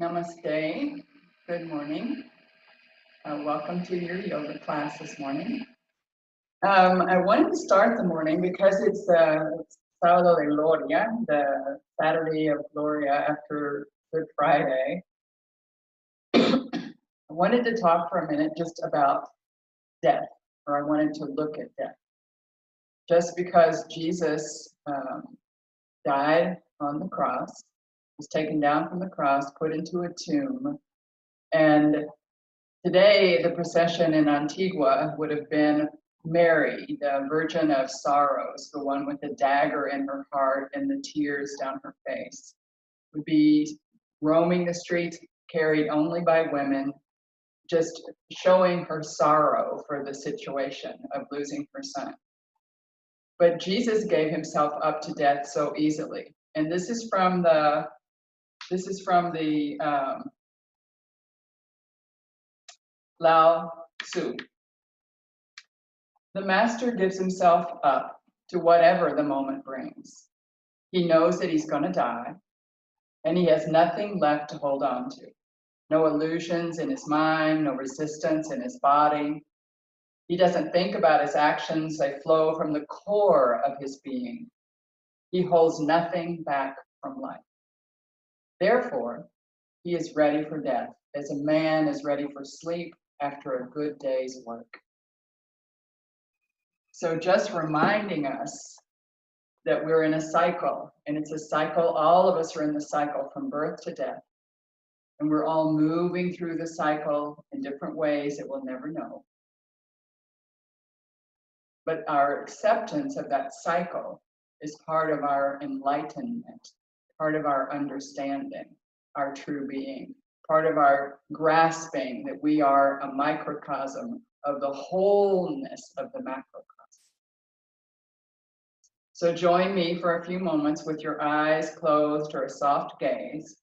Namaste. Good morning. Welcome to your yoga class this morning. I wanted to start the morning because it's Sábado de Gloria, the Saturday of Gloria after Good Friday. I wanted to talk for a minute just about death, or I wanted to look at death. Just because Jesus died on the cross, was taken down from the cross, put into a tomb, and today, the procession in Antigua would have been Mary, the Virgin of Sorrows, the one with the dagger in her heart and the tears down her face, would be roaming the streets, carried only by women, just showing her sorrow for the situation of losing her son. But Jesus gave himself up to death so easily, and this is from the Lao Tzu. The master gives himself up to whatever the moment brings. He knows that he's going to die, and he has nothing left to hold on to. No illusions in his mind, no resistance in his body. He doesn't think about his actions, they flow from the core of his being. He holds nothing back from life. Therefore, he is ready for death, as a man is ready for sleep after a good day's work. So just reminding us that we're in a cycle, and it's a cycle, all of us are in the cycle from birth to death. And we're all moving through the cycle in different ways that we'll never know. But our acceptance of that cycle is part of our enlightenment, part of our understanding, our true being, part of our grasping that we are a microcosm of the wholeness of the macrocosm. So join me for a few moments with your eyes closed or a soft gaze,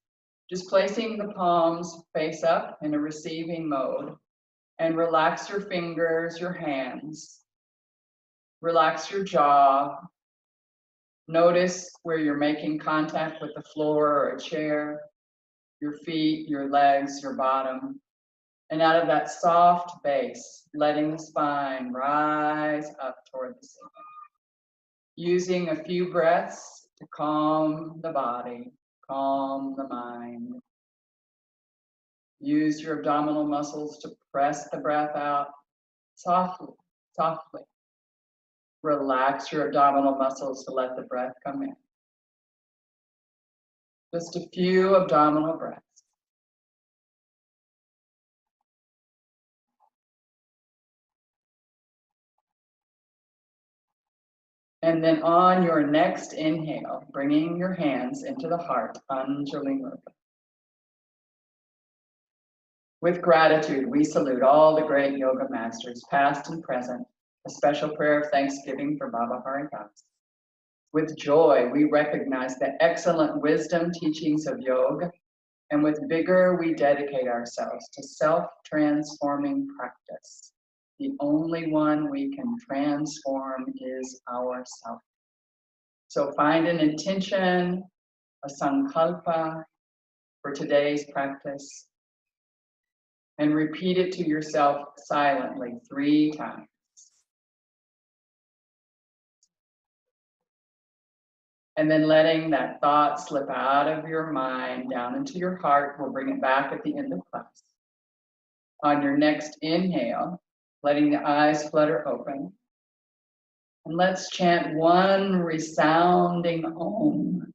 just placing the palms face up in a receiving mode, and relax your fingers, your hands, relax your jaw. Notice where you're making contact with the floor or a chair, your feet, your legs, your bottom. And out of that soft base, letting the spine rise up toward the ceiling. Using a few breaths to calm the body, calm the mind. Use your abdominal muscles to press the breath out softly, softly. Relax your abdominal muscles to let the breath come in. Just a few abdominal breaths. And then on your next inhale, bringing your hands into the heart, Anjali Mudra. With gratitude, we salute all the great yoga masters, past and present. A special prayer of thanksgiving for Baba Haridas. With joy, we recognize the excellent wisdom teachings of yoga, and with vigor, we dedicate ourselves to self-transforming practice. The only one we can transform is ourself. So find an intention, a sankalpa for today's practice, and repeat it to yourself silently 3 times. And then letting that thought slip out of your mind down into your heart. We'll bring it back at the end of class. On your next inhale, letting the eyes flutter open. And let's chant one resounding Om.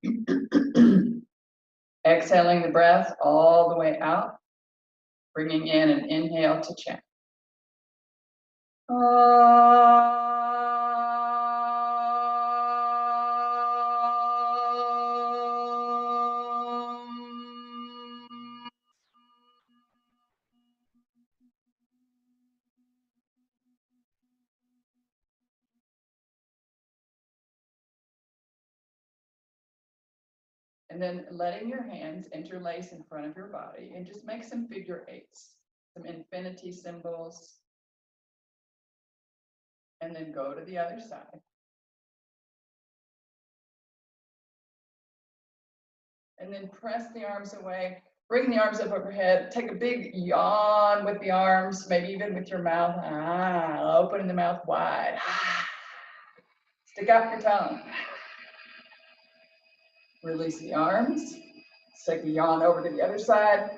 Exhaling the breath all the way out, bringing in an inhale to chant. And then letting your hands interlace in front of your body and just make some figure 8s, some infinity symbols. And then go to the other side. And then press the arms away, Bring the arms up overhead. Take a big yawn with the arms, maybe even with your mouth. Opening the mouth wide. Stick out your tongue. Release the arms. Take a yawn over to the other side.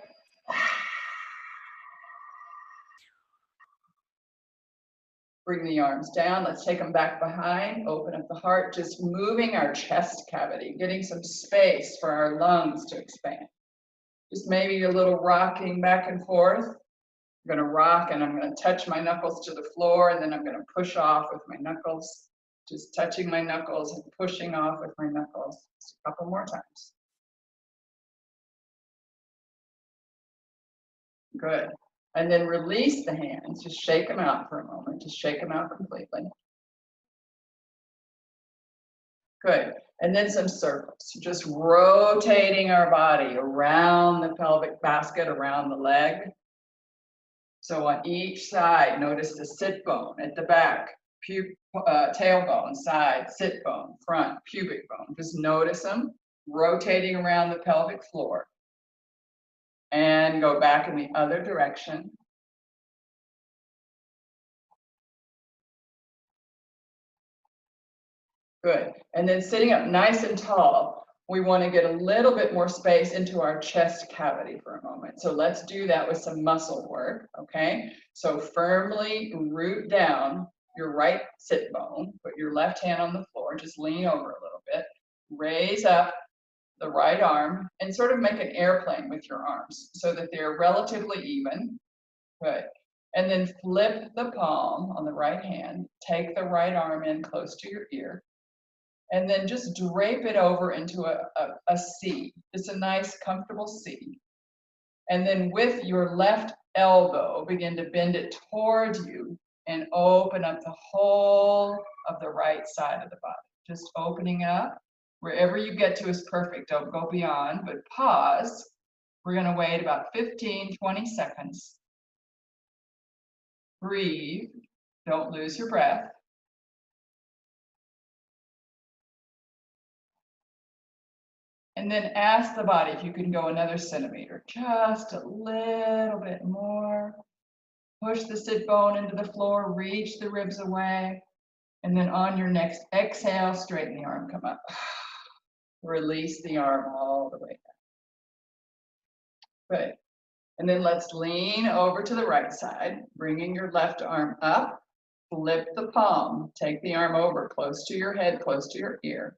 Bring the arms down. Let's take them back behind. Open up the heart, just moving our chest cavity, getting some space for our lungs to expand. Just maybe a little rocking back and forth. I'm going to rock and I'm going to touch my knuckles to the floor, and then I'm going to push off with my knuckles. Just touching my knuckles and pushing off with my knuckles. Just a couple more times. Good. And then release the hands. Just shake them out for a moment. Just shake them out completely. Good. And then some circles. Just rotating our body around the pelvic basket, around the leg. So on each side, notice the sit bone at the back, tailbone, side, sit bone, front, pubic bone. Just notice them rotating around the pelvic floor. And go back in the other direction. Good. And then sitting up nice and tall, we want to get a little bit more space into our chest cavity for a moment. So let's do that with some muscle work, okay? So firmly root down your right sit bone, put your left hand on the floor, just lean over a little bit, raise up the right arm and sort of make an airplane with your arms so that they're relatively even. Good. And then flip the palm on the right hand, take the right arm in close to your ear, and then just drape it over into a C, just a nice comfortable C. And then with your left elbow, begin to bend it towards you and open up the whole of the right side of the body. Just opening up. Wherever you get to is perfect. Don't go beyond, but pause. We're going to wait about 15, 20 seconds. Breathe. Don't lose your breath. And then ask the body if you can go another centimeter, just a little bit more. Push the sit bone into the floor, reach the ribs away. And then on your next exhale, straighten the arm, come up. Release the arm all the way down. Good. And then let's lean over to the right side, bringing your left arm up. Flip the palm. Take the arm over close to your head, close to your ear.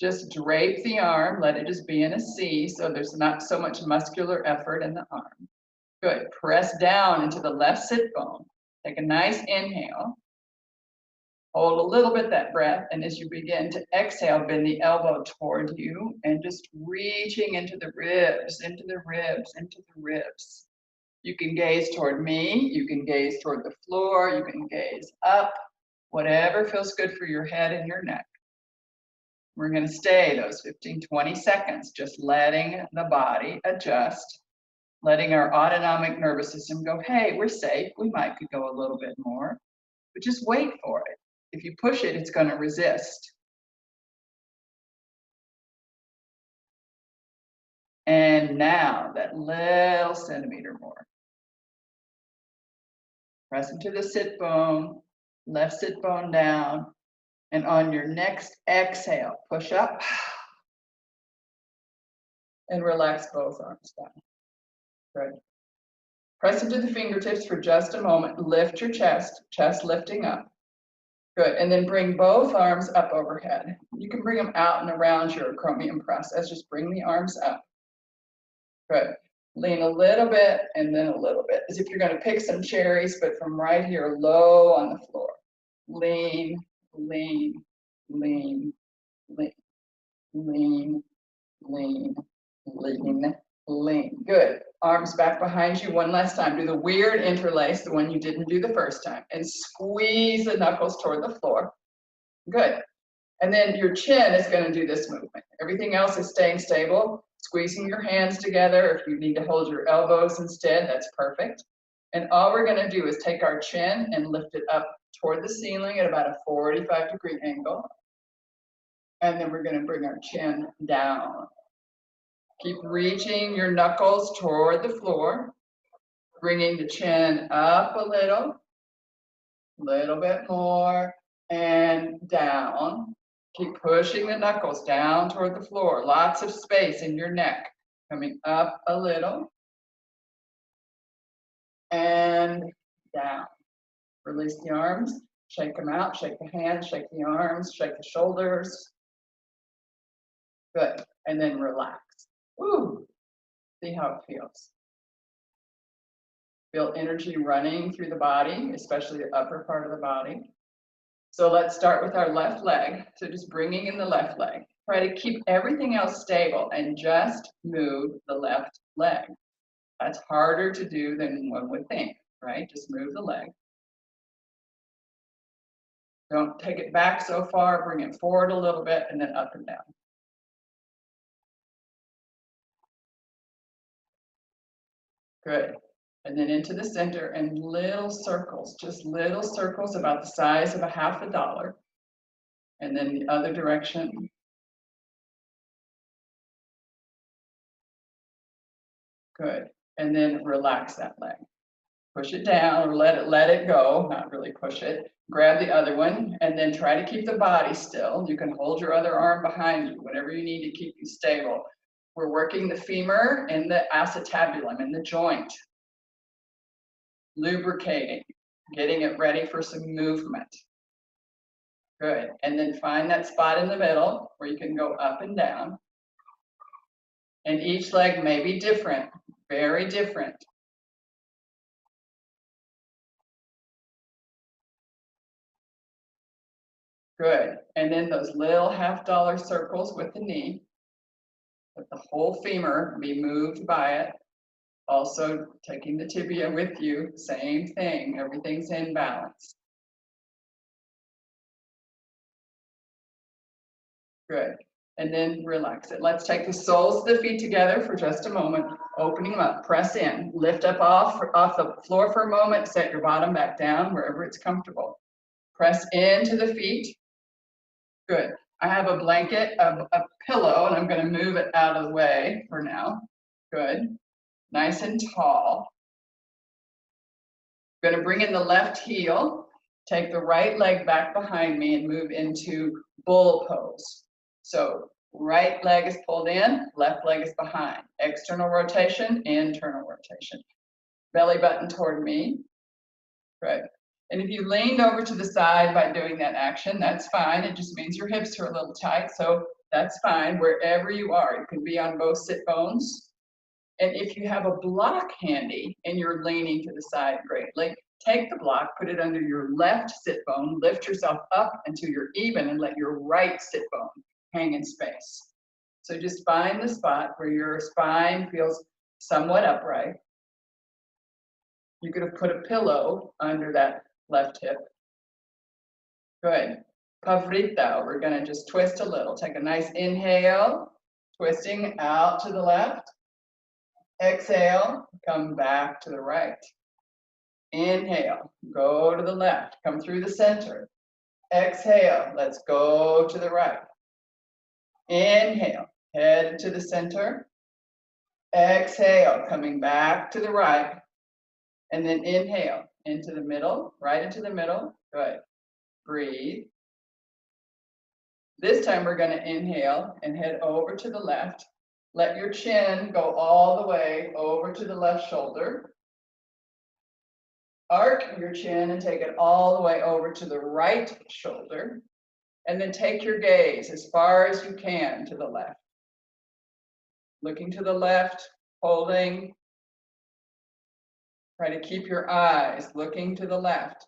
Just drape the arm. Let it just be in a C so there's not so much muscular effort in the arm. Good. Press down into the left sit bone. Take a nice inhale. Hold a little bit that breath, and as you begin to exhale, bend the elbow toward you and just reaching into the ribs, into the ribs, into the ribs. You can gaze toward me, you can gaze toward the floor, you can gaze up, whatever feels good for your head and your neck. We're going to stay those 15, 20 seconds, just letting the body adjust, letting our autonomic nervous system go, hey, we're safe, we might could go a little bit more, but just wait for it. If you push it, it's going to resist. And now that little centimeter more. Press into the sit bone, left sit bone down, and on your next exhale, push up and relax both arms down. Good. Press into the fingertips for just a moment. Lift your chest, chest lifting up. Good, and then bring both arms up overhead. You can bring them out and around your acromion press. Let's just bring the arms up. Good. Lean a little bit and then a little bit, as if you're going to pick some cherries, but from right here, low on the floor. Lean, lean, lean, lean, lean, lean, lean, lean. Good. Arms back behind you one last time. Do the weird interlace, the one you didn't do the first time, and squeeze the knuckles toward the floor. Good. And then your chin is going to do this movement. Everything else is staying stable. Squeezing your hands together. If you need to hold your elbows instead, that's perfect. And all we're going to do is take our chin and lift it up toward the ceiling at about a 45-degree angle. And then we're going to bring our chin down. Keep reaching your knuckles toward the floor, bringing the chin up a little bit more, and down. Keep pushing the knuckles down toward the floor. Lots of space in your neck. Coming up a little, and down. Release the arms, shake them out, shake the hands, shake the arms, shake the shoulders. Good, and then relax. Woo, see how it feels. Feel energy running through the body, especially the upper part of the body. So let's start with our left leg. So just bringing in the left leg. Try to keep everything else stable and just move the left leg. That's harder to do than one would think, right? Just move the leg. Don't take it back so far, bring it forward a little bit and then up and down. Good. And then into the center and little circles, just little circles about the size of a $50. And then the other direction. Good. And then relax that leg. Push it down or let it go, not really push it. Grab the other one and then try to keep the body still. You can hold your other arm behind you, whatever you need to keep you stable. We're working the femur and the acetabulum in the joint. Lubricating, getting it ready for some movement. Good. And then find that spot in the middle where you can go up and down. And each leg may be different, very different. Good. And then those little $50 circles with the knee. Let the whole femur be moved by it. Also taking the tibia with you, same thing, everything's in balance. Good. And then relax it. Let's take the soles of the feet together for just a moment, opening them up, press in, lift up off the floor for a moment, set your bottom back down wherever it's comfortable. Press into the feet. Good. I have a blanket, a pillow, and I'm going to move it out of the way for now. Good. Nice and tall. I'm going to bring in the left heel, take the right leg back behind me and move into bull pose. So right leg is pulled in, left leg is behind. External rotation, internal rotation. Belly button toward me. Good. And if you leaned over to the side by doing that action, that's fine. It just means your hips are a little tight, so that's fine wherever you are. It can be on both sit bones. And if you have a block handy and you're leaning to the side greatly, take the block, put it under your left sit bone, lift yourself up until you're even and let your right sit bone hang in space. So just find the spot where your spine feels somewhat upright. You could have put a pillow under that left hip. Good. Pavrita, we're going to just twist a little. Take a nice inhale, twisting out to the left. Exhale, come back to the right. Inhale, go to the left, come through the center. Exhale, let's go to the right. Inhale, head to the center. Exhale, coming back to the right. And then inhale into the middle, right into the middle. Good. Breathe. This time we're going to inhale and head over to the left. Let your chin go all the way over to the left shoulder. Arc your chin and take it all the way over to the right shoulder. And then take your gaze as far as you can to the left. Looking to the left, holding. Try to keep your eyes looking to the left.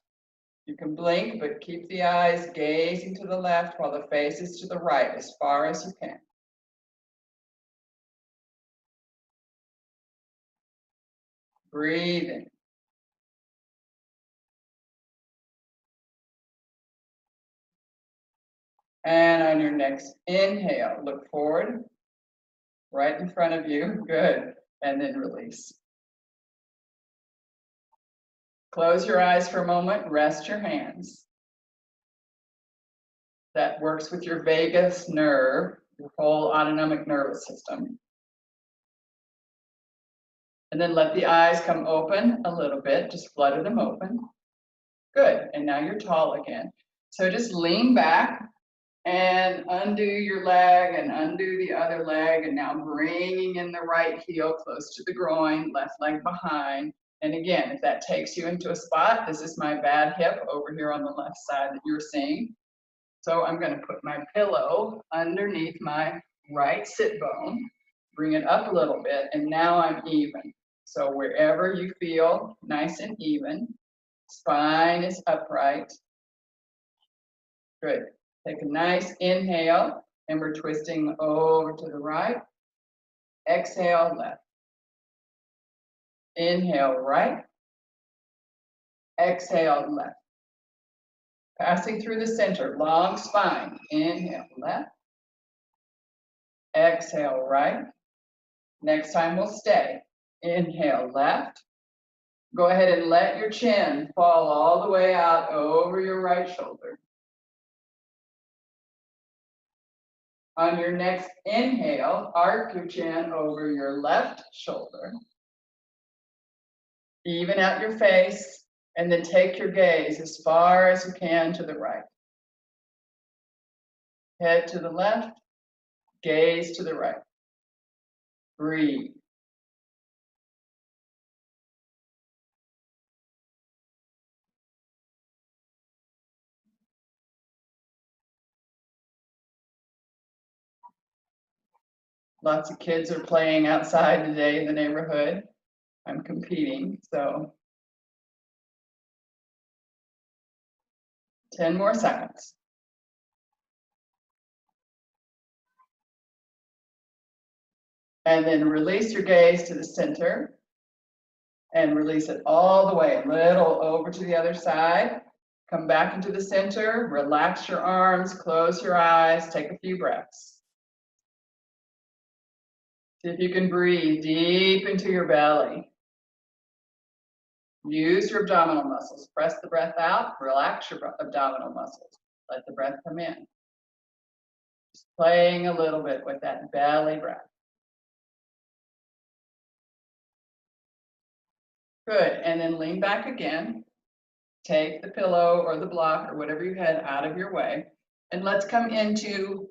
You can blink, but keep the eyes gazing to the left while the face is to the right as far as you can. Breathing. And on your next inhale, look forward, right in front of you. Good. And then release. Close your eyes for a moment, rest your hands. That works with your vagus nerve, your whole autonomic nervous system. And then let the eyes come open a little bit, just flutter them open. Good, and now you're tall again. So just lean back and undo your leg and undo the other leg, and now bringing in the right heel close to the groin, left leg behind. And again, if that takes you into a spot, this is my bad hip over here on the left side that you're seeing. So I'm going to put my pillow underneath my right sit bone, bring it up a little bit, and now I'm even. So wherever you feel nice and even, spine is upright. Good. Take a nice inhale, and we're twisting over to the right. Exhale, left. Inhale, right. Exhale, left. Passing through the center, long spine. Inhale, left. Exhale, right. Next time we'll stay. Inhale, left. Go ahead and let your chin fall all the way out over your right shoulder. On your next inhale, arc your chin over your left shoulder. Even out your face, and then take your gaze as far as you can to the right. Head to the left, gaze to the right. Breathe. Lots of kids are playing outside today in the neighborhood. I'm competing, so 10 more seconds. And then release your gaze to the center and release it all the way, a little over to the other side. Come back into the center, relax your arms, close your eyes, take a few breaths. See if you can breathe deep into your belly. Use your abdominal muscles. Press the breath out, relax your abdominal muscles. Let the breath come in. Just playing a little bit with that belly breath. Good, and then lean back again. Take the pillow or the block or whatever you had out of your way. And let's come into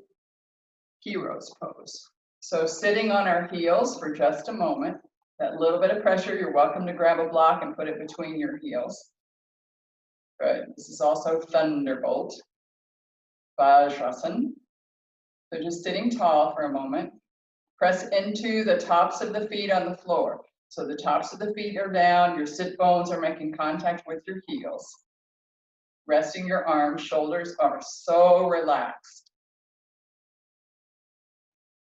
hero's pose. So sitting on our heels for just a moment. That little bit of pressure, you're welcome to grab a block and put it between your heels. Good. This is also Thunderbolt. Vajrasana. So just sitting tall for a moment. Press into the tops of the feet on the floor. So the tops of the feet are down, your sit bones are making contact with your heels. Resting your arms, shoulders are so relaxed.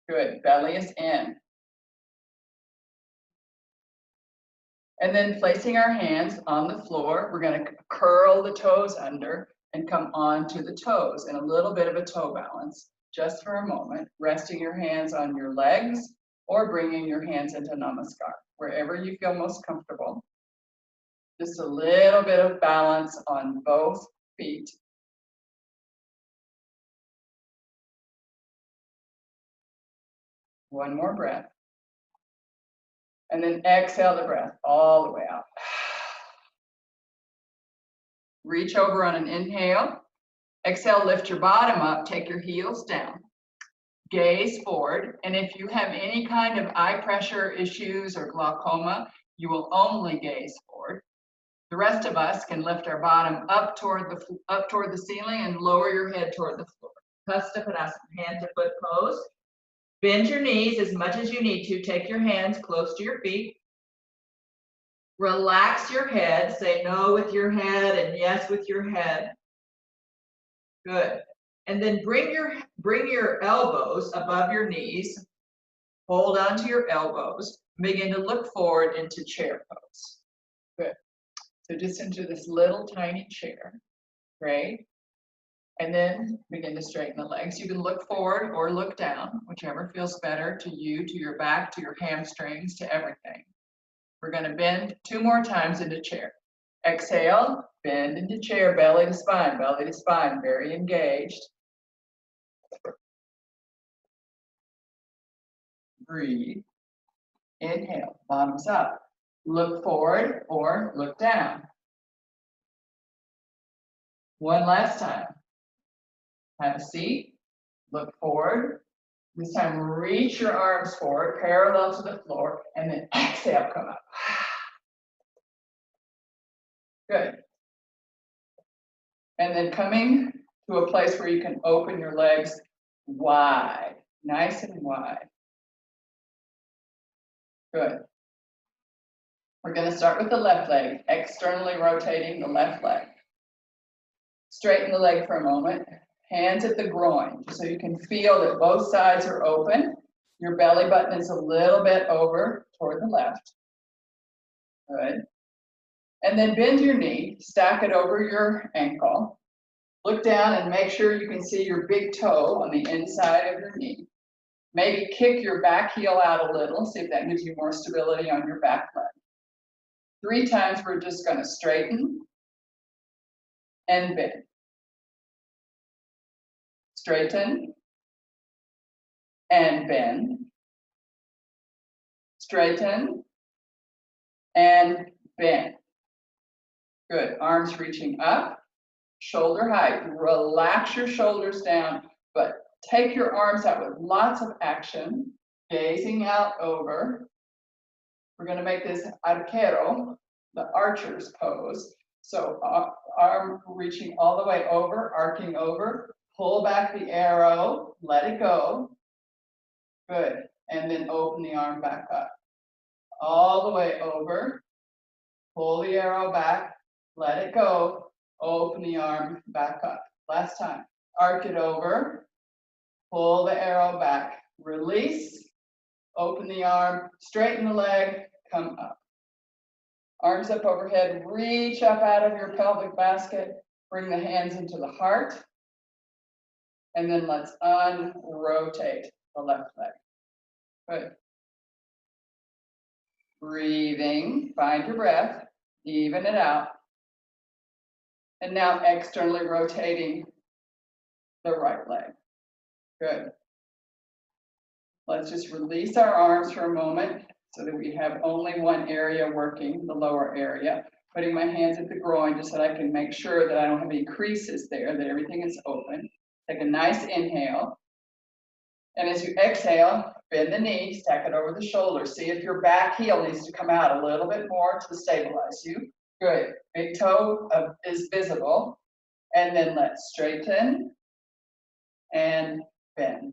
Good, belly is in. And then placing our hands on the floor, we're going to curl the toes under and come onto the toes in a little bit of a toe balance, just for a moment, resting your hands on your legs or bringing your hands into Namaskar, wherever you feel most comfortable. Just a little bit of balance on both feet. One more breath. And then exhale the breath all the way out. Reach over on an inhale. Exhale, lift your bottom up, take your heels down. Gaze forward, and if you have any kind of eye pressure issues or glaucoma, you will only gaze forward. The rest of us can lift our bottom up toward the ceiling and lower your head toward the floor. Hasta Padasana, hand to foot pose. Bend your knees as much as you need to. Take your hands close to your feet. Relax your head. Say no with your head and yes with your head. Good. And then bring your elbows above your knees. Hold on to your elbows. Begin to look forward into chair pose. Good. So just into this little tiny chair. Great. And then begin to straighten the legs. You can look forward or look down, whichever feels better to you, to your back, to your hamstrings, to everything. We're going to bend 2 more times into chair. Exhale, bend into chair, belly to spine, very engaged. Breathe. Inhale, bottoms up. Look forward or look down. One last time. Have a seat, look forward. This time, reach your arms forward, parallel to the floor, and then exhale, come up. Good. And then coming to a place where you can open your legs wide, nice and wide. Good. We're going to start with the left leg, externally rotating the left leg. Straighten the leg for a moment. Hands at the groin, so you can feel that both sides are open. Your belly button is a little bit over toward the left. Good. And then bend your knee, stack it over your ankle. Look down and make sure you can see your big toe on the inside of your knee. Maybe kick your back heel out a little, see if that gives you more stability on your back leg. 3 times we're just going to straighten and bend. Straighten and bend. Straighten and bend. Good. Arms reaching up, shoulder height. Relax your shoulders down, but take your arms out with lots of action, gazing out over. We're going to make this arquero, the archer's pose. So arm reaching all the way over, arcing over. Pull back the arrow, let it go. Good. And then open the arm back up. All the way over. Pull the arrow back, let it go. Open the arm back up. Last time. Arc it over. Pull the arrow back. Release. Open the arm. Straighten the leg. Come up. Arms up overhead. Reach up out of your pelvic basket. Bring the hands into the heart. And then let's unrotate the left leg. Good. Breathing, find your breath, even it out. And now externally rotating the right leg. Good. Let's just release our arms for a moment so that we have only one area working, the lower area. Putting my hands at the groin just so that I can make sure that I don't have any creases there, that everything is open. Take a nice inhale. And as you exhale, bend the knee, stack it over the shoulder. See if your back heel needs to come out a little bit more to stabilize you. Good. Big toe is visible. And then let's straighten and bend.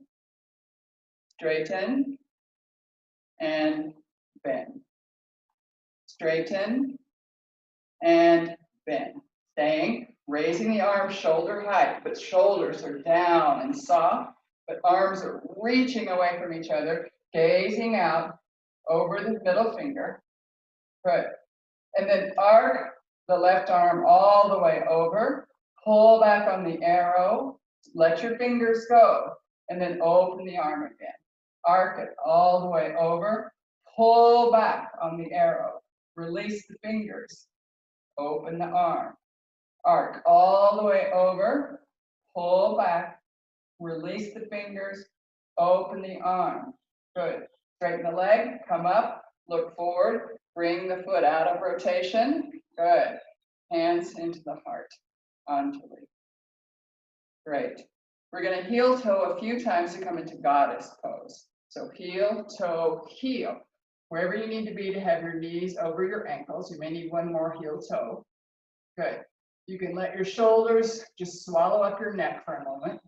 Straighten and bend. Straighten and bend. Staying, raising the arms shoulder height, but shoulders are down and soft, but arms are reaching away from each other, gazing out over the middle finger. Good. And then arc the left arm all the way over, pull back on the arrow, let your fingers go, and then open the arm again. Arc it all the way over, pull back on the arrow, release the fingers, open the arm. Arc all the way over, pull back, release the fingers, open the arm. Good. Straighten the leg, come up, look forward, bring the foot out of rotation. Good. Hands into the heart, Anjali. Great. We're going to heel toe a few times to come into goddess pose. So heel, toe, heel. Wherever you need to be to have your knees over your ankles. You may need one more heel toe. Good. You can let your shoulders just swallow up your neck for a moment.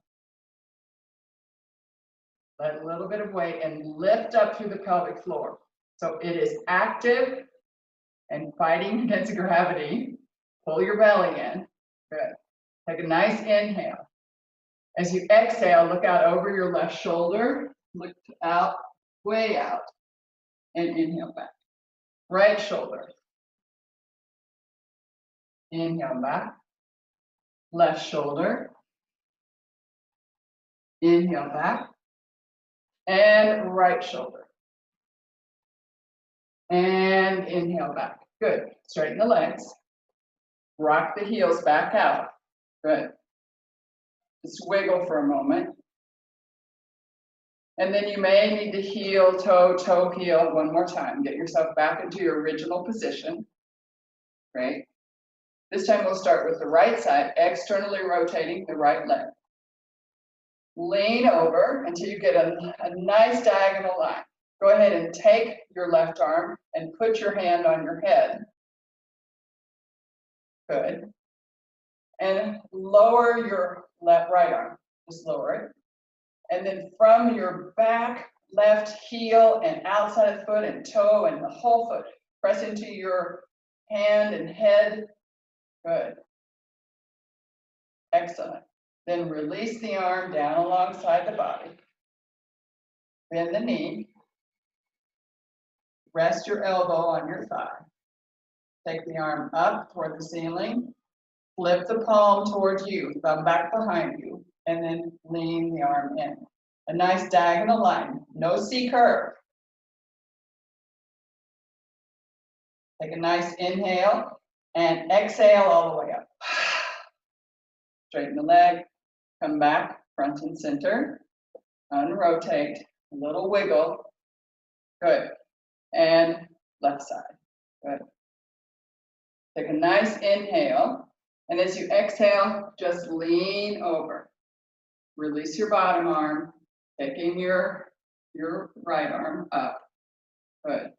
Let a little bit of weight and lift up through the pelvic floor. So it is active and fighting against gravity. Pull your belly in. Good. Take a nice inhale. As you exhale, look out over your left shoulder. Look out, way out. And inhale back. Right shoulder. Inhale back. Left shoulder. Inhale back. And right shoulder. And inhale back. Good. Straighten the legs. Rock the heels back out. Good. Just wiggle for a moment. And then you may need to heel, toe, toe, heel one more time. Get yourself back into your original position. Great. This time we'll start with the right side, externally rotating the right leg. Lean over until you get a nice diagonal line. Go ahead and take your left arm and put your hand on your head. Good. And lower your right arm. Just lower it. And then from your back, left heel and outside foot and toe and the whole foot, press into your hand and head. Good. Excellent. Then release the arm down alongside the body. Bend the knee. Rest your elbow on your thigh. Take the arm up toward the ceiling. Flip the palm towards you, thumb back behind you, and then lean the arm in. A nice diagonal line, no C curve. Take a nice inhale and exhale all the way up. Straighten the leg, come back, front and center, unrotate, a little wiggle. Good. And left side. Good. Take a nice inhale, and as you exhale, just lean over. Release your bottom arm, taking your right arm up. Good.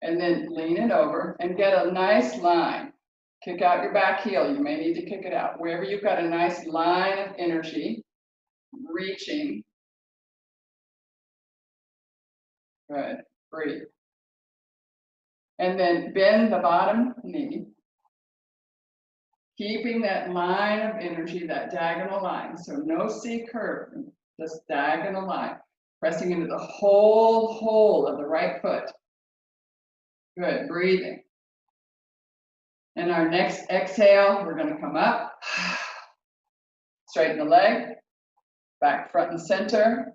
And then lean it over and get a nice line. Kick out your back heel. You may need to kick it out. Wherever you've got a nice line of energy, reaching. Good. Breathe. And then bend the bottom knee. Keeping that line of energy, that diagonal line. So no C curve, just diagonal line. Pressing into the whole of the right foot. Good, breathing. And our next exhale, we're going to come up. Straighten the leg, back, front, and center.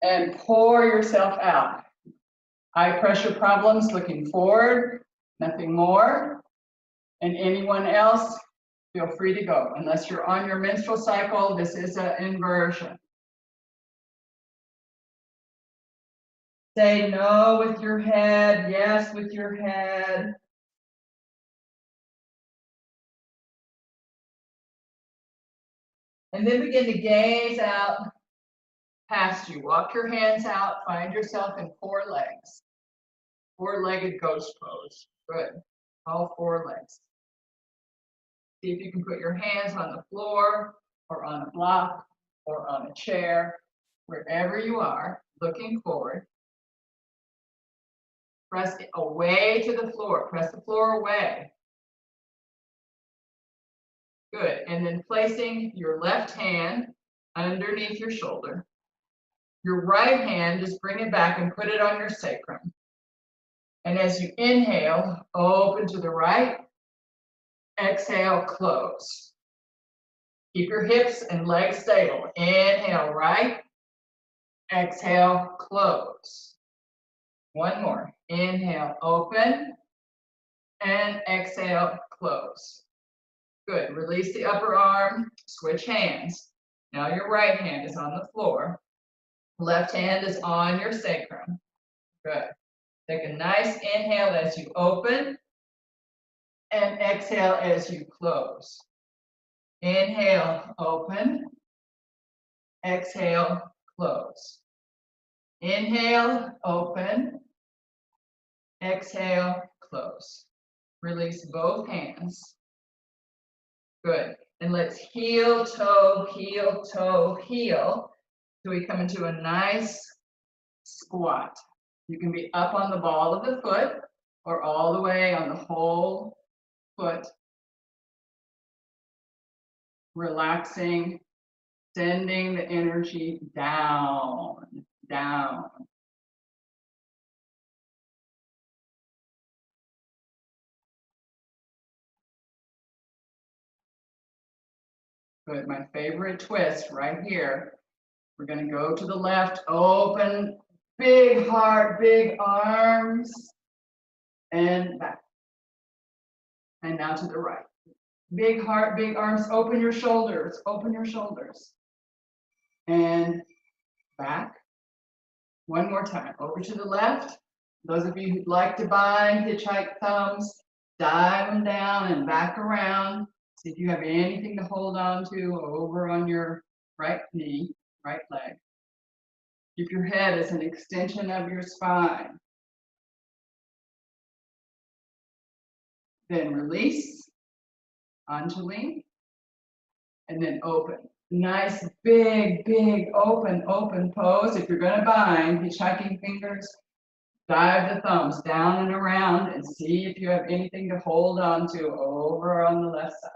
And pour yourself out. High pressure problems, looking forward, nothing more. And anyone else, feel free to go. Unless you're on your menstrual cycle, this is an inversion. Say no with your head, yes with your head. And then begin to gaze out past you. Walk your hands out, find yourself in four legs. Four-legged ghost pose. Good. All four legs. See if you can put your hands on the floor or on a block or on a chair, wherever you are, looking forward. Press away to the floor. Press the floor away. Good. And then placing your left hand underneath your shoulder. Your right hand, just bring it back and put it on your sacrum. And as you inhale, open to the right. Exhale, close. Keep your hips and legs stable. Inhale, right. Exhale, close. One more. Inhale, open. And exhale, close. Good. Release the upper arm. Switch hands. Now your right hand is on the floor. Left hand is on your sacrum. Good. Take a nice inhale as you open. And exhale as you close. Inhale, open. Exhale, close. Inhale, open. Exhale, close. Release both hands. Good. And let's heel, toe, heel, toe, heel. So we come into a nice squat. You can be up on the ball of the foot or all the way on the whole foot. Relaxing, sending the energy down, down. Good, my favorite twist right here. We're gonna go to the left, open, big heart, big arms, and back. And now to the right. Big heart, big arms, open your shoulders, open your shoulders. And back. One more time, over to the left. Those of you who'd like to bind, hitchhike thumbs, dive them down and back around. See if you have anything to hold on to over on your right knee, right leg. Keep your head as an extension of your spine. Then release, Anjali, and then open. Nice, big, big, open pose. If you're gonna bind, hitchhiking fingers, dive the thumbs down and around and see if you have anything to hold on to over on the left side.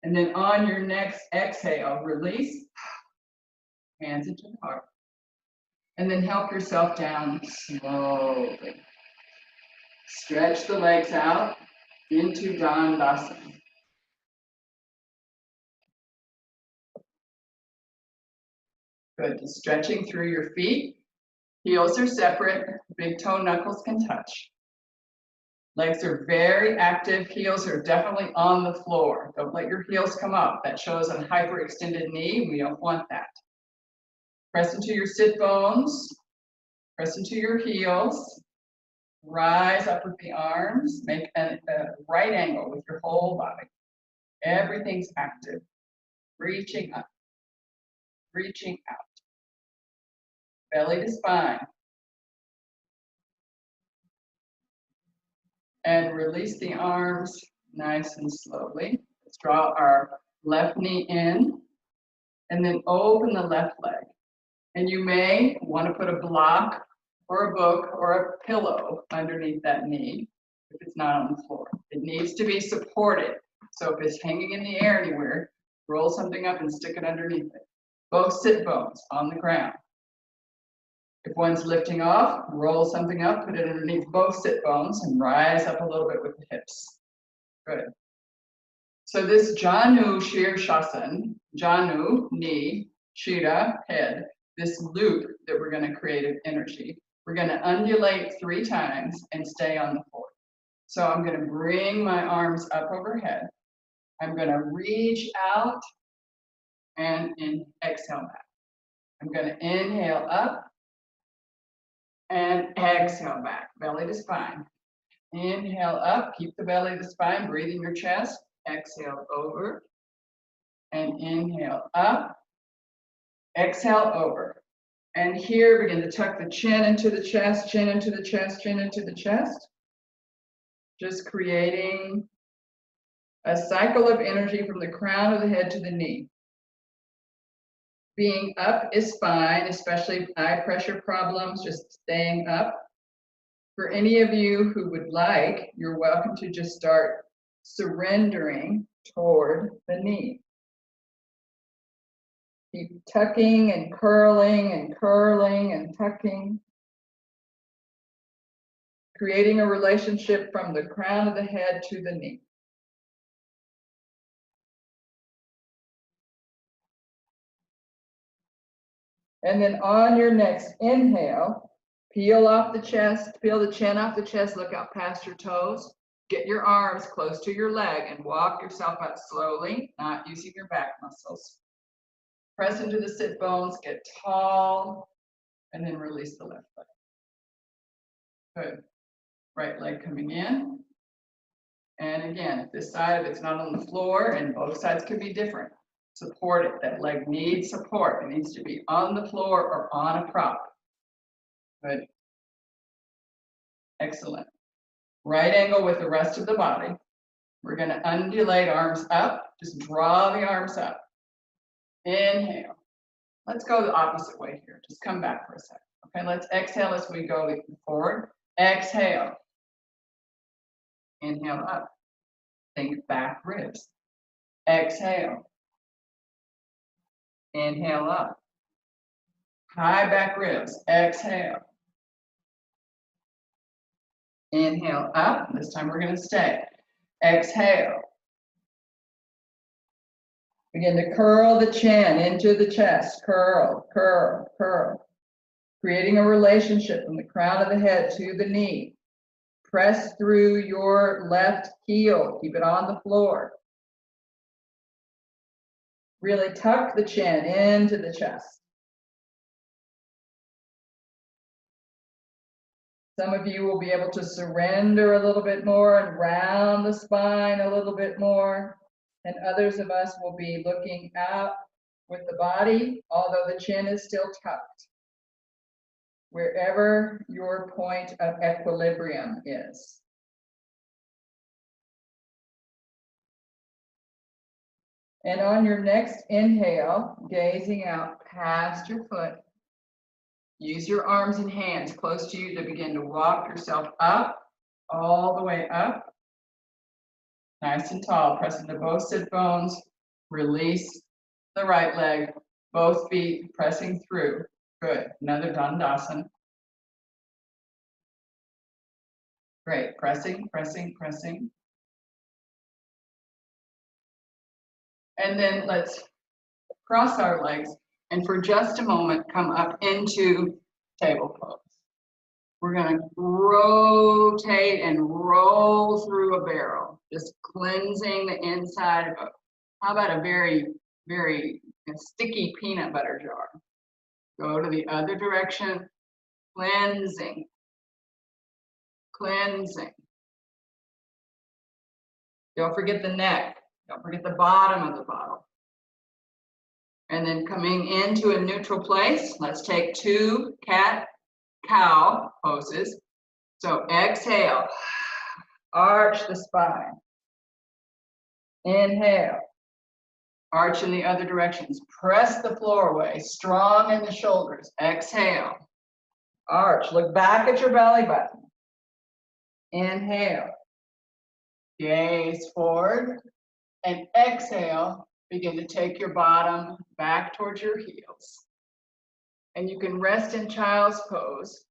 And then on your next exhale, release, hands into the heart. And then help yourself down slowly. Stretch the legs out into Dandasana. Good, stretching through your feet. Heels are separate, big toe knuckles can touch. Legs are very active, heels are definitely on the floor. Don't let your heels come up. That shows a hyperextended knee, we don't want that. Press into your sit bones, press into your heels, rise up with the arms, make a right angle with your whole body. Everything's active, reaching up, reaching out. Belly to spine. And release the arms nice and slowly. Let's draw our left knee in and then open the left leg. And you may want to put a block or a book or a pillow underneath that knee if it's not on the floor. It needs to be supported. So if it's hanging in the air anywhere, roll something up and stick it underneath it. Both sit bones on the ground. If one's lifting off, roll something up, put it underneath both sit bones and rise up a little bit with the hips. Good. So this Janu Shirshasana, Janu, knee, Shira, head, this loop that we're going to create of energy, we're going to undulate 3 times and stay on the floor. So I'm going to bring my arms up overhead. I'm going to reach out and exhale back. I'm going to inhale up and exhale back, belly to spine. Inhale up, keep the belly to spine, breathe in your chest. Exhale over and inhale up. Exhale over. And here begin to tuck the chin into the chest, chin into the chest, chin into the chest. Just creating a cycle of energy from the crown of the head to the knee. Being up is fine, especially eye pressure problems, just staying up. For any of you who would like, you're welcome to just start surrendering toward the knee. Keep tucking and curling and curling and tucking. Creating a relationship from the crown of the head to the knee. And then on your next inhale, peel off the chest, peel the chin off the chest, look out past your toes. Get your arms close to your leg and walk yourself up slowly, not using your back muscles. Press into the sit bones, get tall, and then release the left leg. Good. Right leg coming in. And again, if this side, if it's not on the floor, and both sides could be different, support it. That leg needs support. It needs to be on the floor or on a prop. Good. Excellent. Right angle with the rest of the body. We're going to undulate arms up. Just draw the arms up. Inhale. Let's go the opposite way here. Just come back for a second. Okay, let's exhale as we go forward. Exhale. Inhale up. Think back ribs. Exhale. Inhale up. High back ribs. Exhale. Inhale up. This time we're going to stay. Exhale. Begin to curl the chin into the chest. Curl, curl, curl. Creating a relationship from the crown of the head to the knee. Press through your left heel. Keep it on the floor. Really tuck the chin into the chest. Some of you will be able to surrender a little bit more and round the spine a little bit more. And others of us will be looking out with the body, although the chin is still tucked, wherever your point of equilibrium is. And on your next inhale, gazing out past your foot, use your arms and hands close to you to begin to walk yourself up, all the way up. Nice and tall, press into both sit bones, release the right leg, both feet pressing through. Good, another Dandasana. Great, pressing, pressing, pressing. And then let's cross our legs and for just a moment come up into table pose. We're going to rotate and roll through a barrel, just cleansing the inside of a, how about a very, very sticky peanut butter jar? Go to the other direction, cleansing, cleansing. Don't forget the neck. Don't forget the bottom of the bottle. And then coming into a neutral place, let's take 2 cat-cow poses. So exhale, arch the spine. Inhale, arch in the other directions. Press the floor away, strong in the shoulders. Exhale, arch. Look back at your belly button. Inhale, gaze forward, and exhale. Begin to take your bottom back towards your heels. And you can rest in child's pose.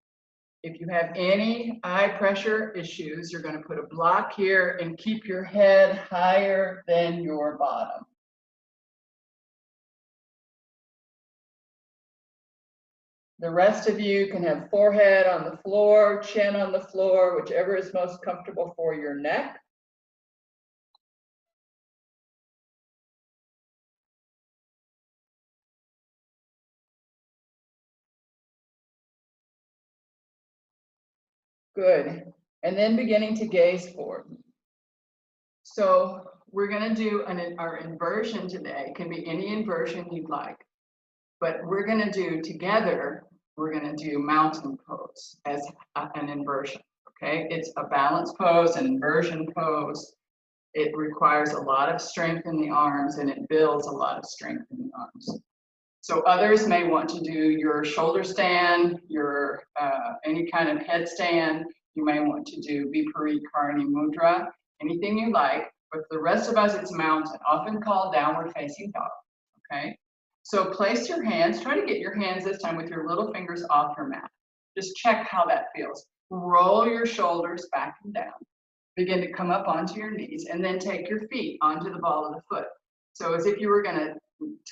If you have any eye pressure issues, you're going to put a block here and keep your head higher than your bottom. The rest of you can have forehead on the floor, chin on the floor, whichever is most comfortable for your neck. Good. And then beginning to gaze forward. So we're going to do our inversion today. It can be any inversion you'd like. But we're going to do together, we're going to do mountain pose as an inversion. Okay? It's a balance pose, an inversion pose. It requires a lot of strength in the arms and it builds a lot of strength in the arms. So others may want to do your shoulder stand, your any kind of headstand. You may want to do Viparita Karani Mudra, anything you like. But for the rest of us, it's mountain, often called downward facing dog. Okay. So place your hands. Try to get your hands this time with your little fingers off your mat. Just check how that feels. Roll your shoulders back and down. Begin to come up onto your knees, and then take your feet onto the ball of the foot. So as if you were going to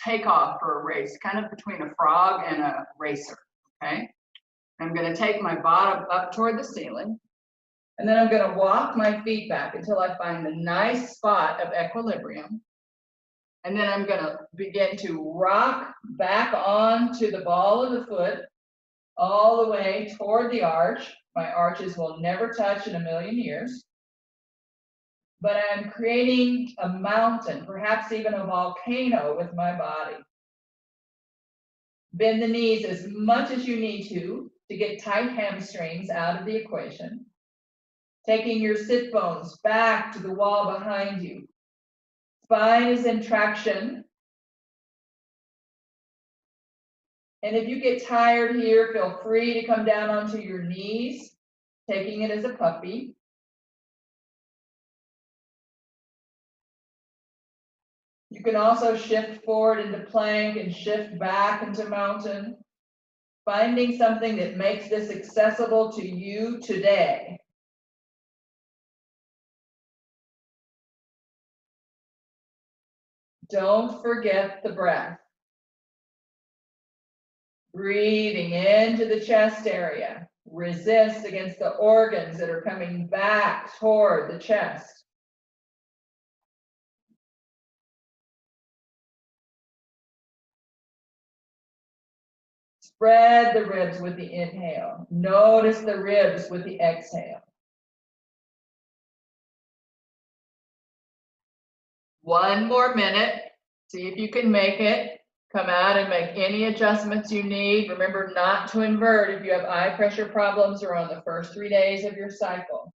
take off for a race, kind of between a frog and a racer, okay? I'm going to take my bottom up toward the ceiling, and then I'm going to walk my feet back until I find the nice spot of equilibrium. And then I'm going to begin to rock back onto the ball of the foot all the way toward the arch. My arches will never touch in a million years. But I'm creating a mountain, perhaps even a volcano with my body. Bend the knees as much as you need to get tight hamstrings out of the equation. Taking your sit bones back to the wall behind you. Spine is in traction. And if you get tired here, feel free to come down onto your knees, taking it as a puppy. You can also shift forward into plank and shift back into mountain, finding something that makes this accessible to you today. Don't forget the breath. Breathing into the chest area. Resist against the organs that are coming back toward the chest. Spread the ribs with the inhale. Notice the ribs with the exhale. One more minute. See if you can make it. Come out and make any adjustments you need. Remember not to invert if you have eye pressure problems or on the first 3 days of your cycle.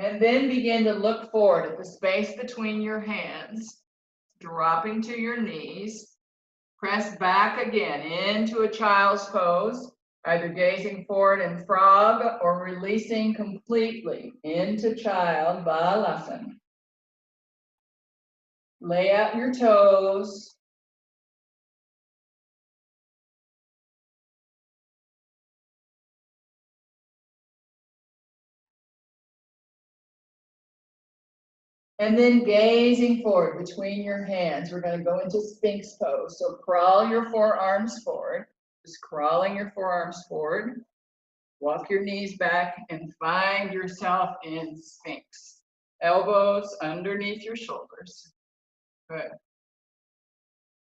And then begin to look forward at the space between your hands, dropping to your knees. Press back again into a child's pose, either gazing forward in frog or releasing completely into child balasana. Lay out your toes. And then gazing forward between your hands, we're going to go into Sphinx pose. So crawl your forearms forward, just crawling your forearms forward. Walk your knees back and find yourself in Sphinx. Elbows underneath your shoulders. Good.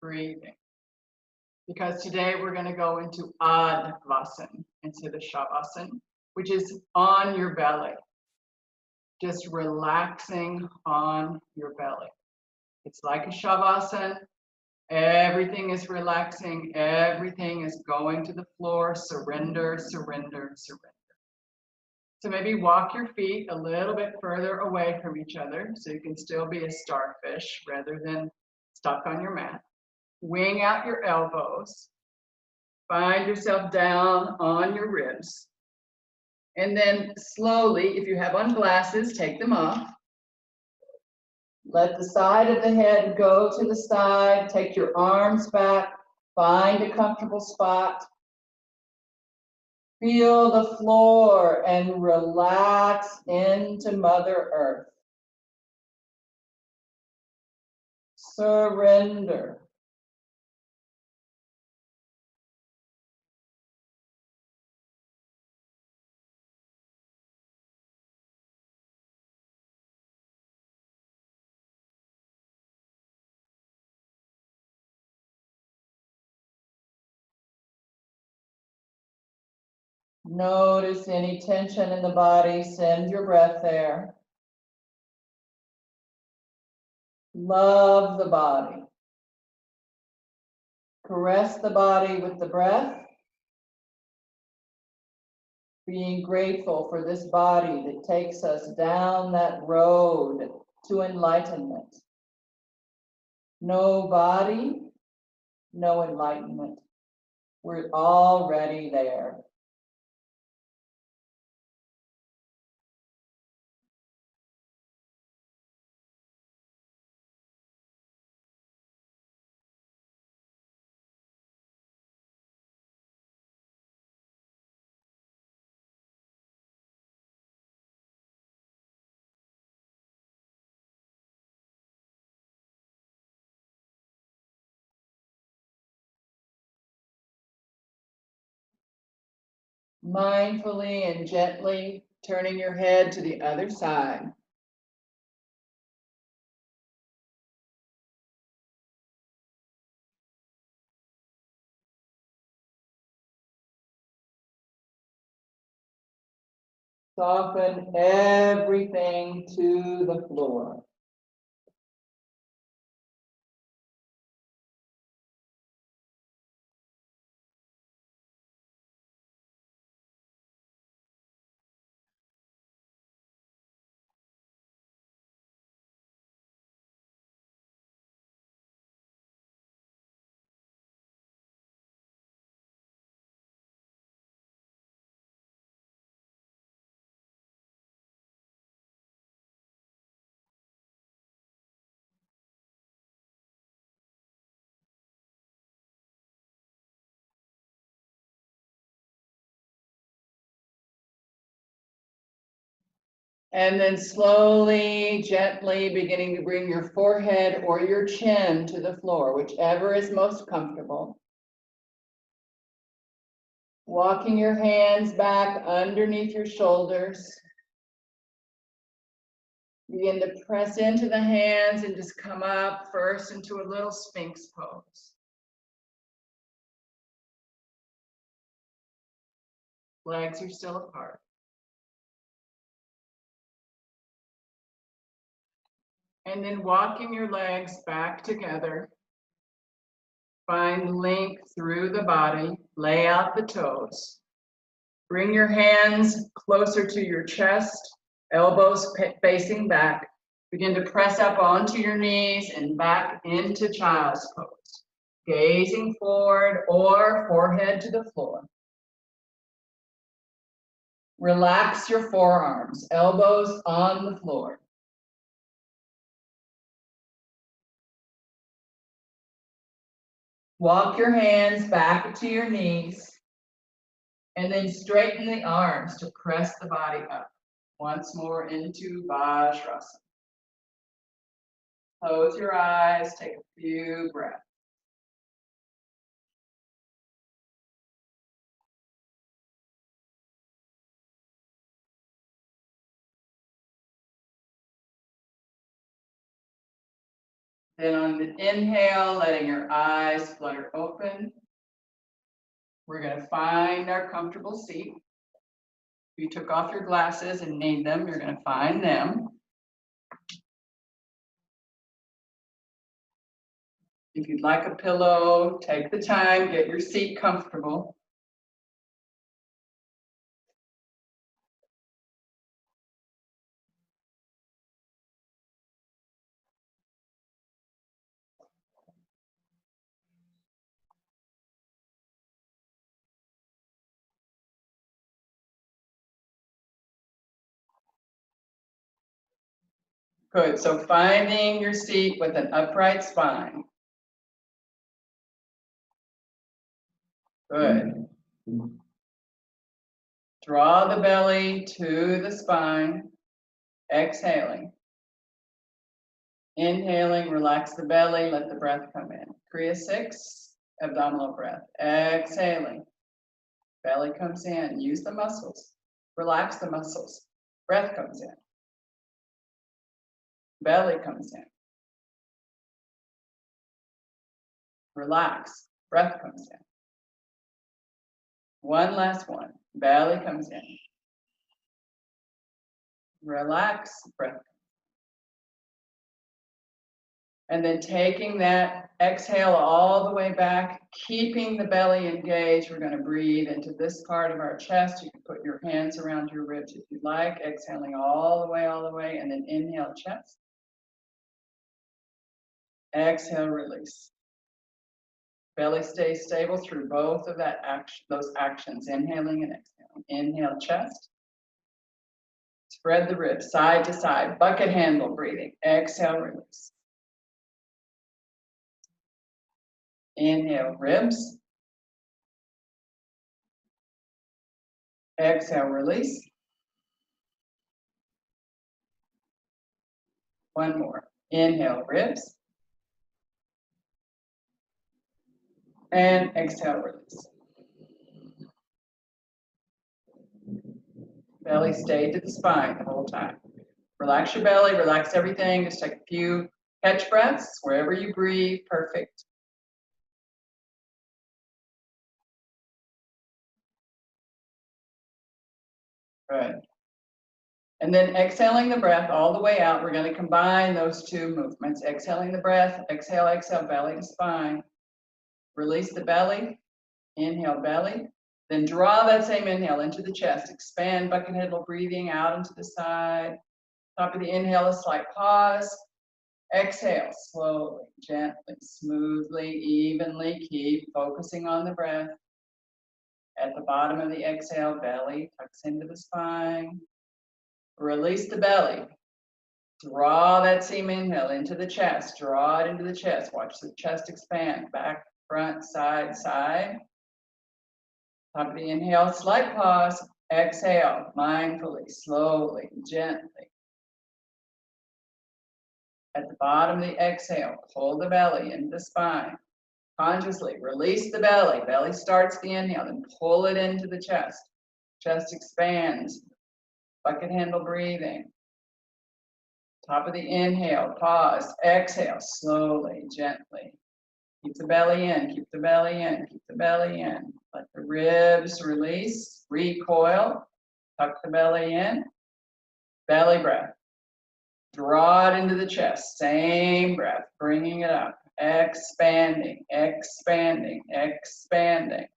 Breathing. Because today we're going to go into Advasana instead of Shavasana, which is on your belly. Just relaxing on your belly. It's like a Shavasana. Everything is relaxing. Everything is going to the floor. Surrender, surrender, surrender. So maybe walk your feet a little bit further away from each other so you can still be a starfish rather than stuck on your mat. Wing out your elbows. Find yourself down on your ribs. And then slowly, if you have on glasses, take them off. Let the side of the head go to the side. Take your arms back. Find a comfortable spot. Feel the floor and relax into Mother Earth. Surrender. Notice any tension in the body. Send your breath there. Love the body. Caress the body with the breath. Being grateful for this body that takes us down that road to enlightenment. No body, no enlightenment. We're already there. Mindfully and gently turning your head to the other side. Soften everything to the floor. And then slowly, gently beginning to bring your forehead or your chin to the floor, whichever is most comfortable. Walking your hands back underneath your shoulders. Begin to press into the hands and just come up first into a little Sphinx pose. Legs are still apart. And then walking your legs back together. Find length through the body. Lay out the toes. Bring your hands closer to your chest, elbows facing back. Begin to press up onto your knees and back into child's pose. Gazing forward or forehead to the floor. Relax your forearms, elbows on the floor. Walk your hands back to your knees and then straighten the arms to press the body up. Once more into Vajrasana. Close your eyes, take a few breaths. Then on the inhale, letting your eyes flutter open. We're going to find our comfortable seat. If you took off your glasses and named them, you're going to find them. If you'd like a pillow, take the time, get your seat comfortable. Good, so finding your seat with an upright spine. Good. Draw the belly to the spine, exhaling. Inhaling, relax the belly, let the breath come in. Kriya 6, abdominal breath. Exhaling. Belly comes in, use the muscles. Relax the muscles. Breath comes in. Belly comes in. Relax. Breath comes in. One last one. Belly comes in. Relax. Breath. And then taking that exhale all the way back, keeping the belly engaged. We're going to breathe into this part of our chest. You can put your hands around your ribs if you'd like. Exhaling all the way, and then inhale, chest. Exhale, release. Belly stays stable through both of those actions, inhaling and exhaling. Inhale, chest. Spread the ribs side to side, bucket handle breathing. Exhale, release. Inhale, ribs. Exhale, release. One more. Inhale, ribs. And exhale, release. Belly stayed to the spine the whole time. Relax your belly, relax everything. Just take a few catch breaths wherever you breathe. Perfect. Good. And then exhaling the breath all the way out. We're going to combine those two movements. Exhaling the breath, exhale, exhale, belly to spine. Release the belly. Inhale, belly. Then draw that same inhale into the chest. Expand bucket handle breathing out into the side. Top of the inhale, a slight pause. Exhale, slowly, gently, smoothly, evenly. Keep focusing on the breath. At the bottom of the exhale, belly tucks into the spine. Release the belly. Draw that same inhale into the chest. Draw it into the chest. Watch the chest expand. Back, front, side, side. Top of the inhale, slight pause. Exhale, mindfully, slowly, gently. At the bottom of the exhale, pull the belly into the spine. Consciously release the belly. Belly starts the inhale, then pull it into the chest. Chest expands. Bucket handle breathing. Top of the inhale, pause. Exhale, slowly, gently. Keep the belly in, keep the belly in, keep the belly in. Let the ribs release, recoil. Tuck the belly in. Belly breath. Draw it into the chest. Same breath, bringing it up. Expanding, expanding, expanding.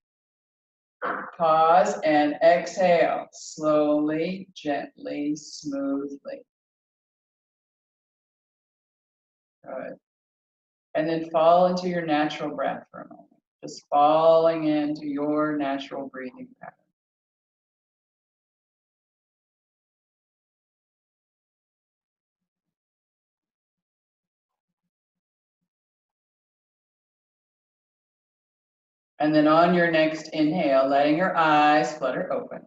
Pause and exhale, slowly, gently, smoothly. Good. And then fall into your natural breath for a moment. Just falling into your natural breathing pattern. And then on your next inhale, letting your eyes flutter open.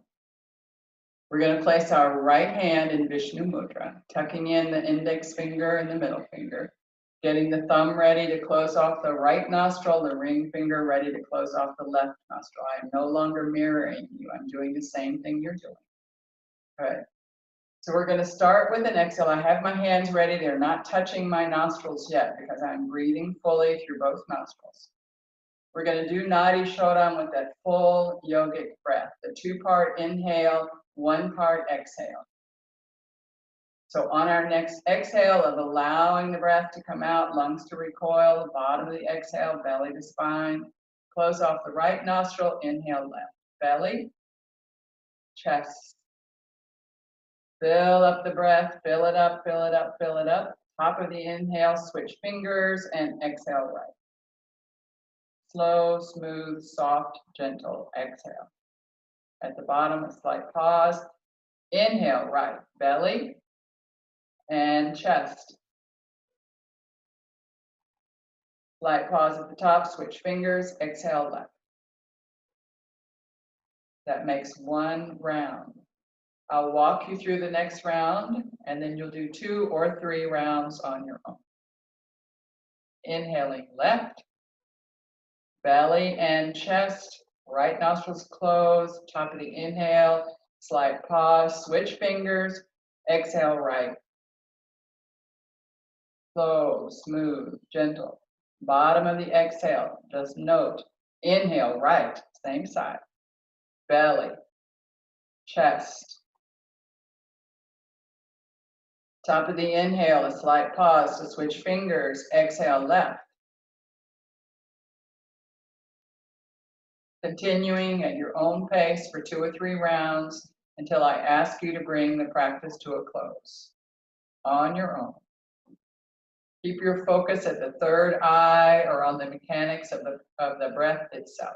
We're going to place our right hand in Vishnu Mudra, tucking in the index finger and the middle finger, getting the thumb ready to close off the right nostril, the ring finger ready to close off the left nostril. I am no longer mirroring you. I'm doing the same thing you're doing. Good. So we're going to start with an exhale. I have my hands ready. They're not touching my nostrils yet because I'm breathing fully through both nostrils. We're going to do Nadi Shodhana with that full yogic breath, the 2-part inhale, 1-part exhale. So on our next exhale of allowing the breath to come out, lungs to recoil, bottom of the exhale, belly to spine, close off the right nostril, inhale left, belly, chest. Fill up the breath, fill it up, fill it up, fill it up. Top of the inhale, switch fingers and exhale right. Slow, smooth, soft, gentle exhale. At the bottom, a slight pause. Inhale right, belly and chest. Slight pause at the top, switch fingers, exhale left. That makes 1 round. I'll walk you through the next round, and then you'll do 2 or 3 rounds on your own. Inhaling left, belly and chest, right nostrils closed, top of the inhale, slight pause, switch fingers, exhale right. Slow, smooth, gentle. Bottom of the exhale, just note, inhale right, same side, belly, chest. Top of the inhale, a slight pause to switch fingers, exhale left. Continuing at your own pace for 2 or 3 rounds until I ask you to bring the practice to a close. On your own. Keep your focus at the third eye or on the mechanics of the breath itself.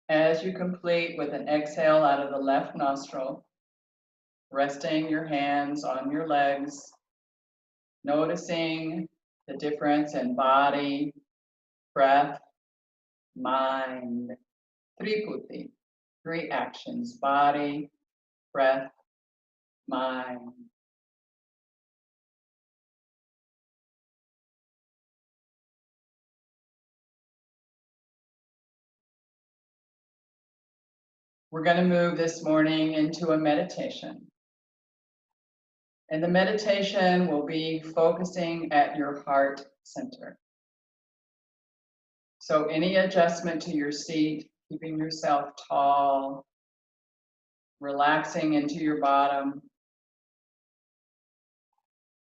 As you complete with an exhale out of the left nostril, resting your hands on your legs, noticing the difference in body, breath, mind. Triputi, 3 actions, body, breath, mind. We're going to move this morning into a meditation. And the meditation will be focusing at your heart center. So any adjustment to your seat, keeping yourself tall, relaxing into your bottom.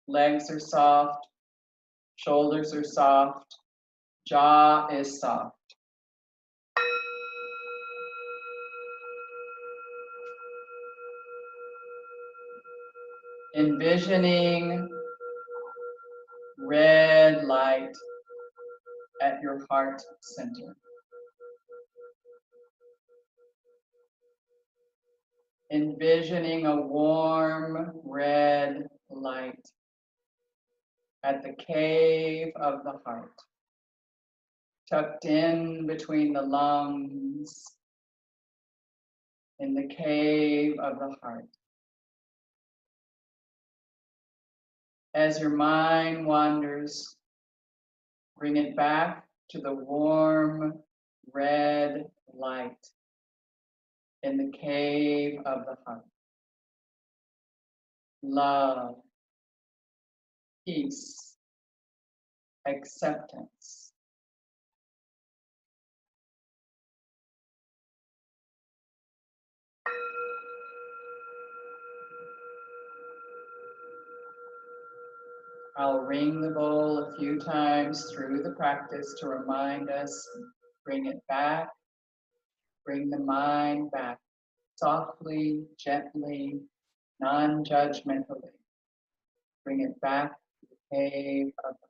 Legs are soft, shoulders are soft, jaw is soft. Envisioning red light at your heart center. Envisioning a warm red light at the cave of the heart, tucked in between the lungs, in the cave of the heart. As your mind wanders, bring it back to the warm red light in the cave of the heart. Love, peace, acceptance. I'll ring the bowl a few times through the practice to remind us, bring it back, bring the mind back, softly, gently, non-judgmentally. Bring it back to the cave of the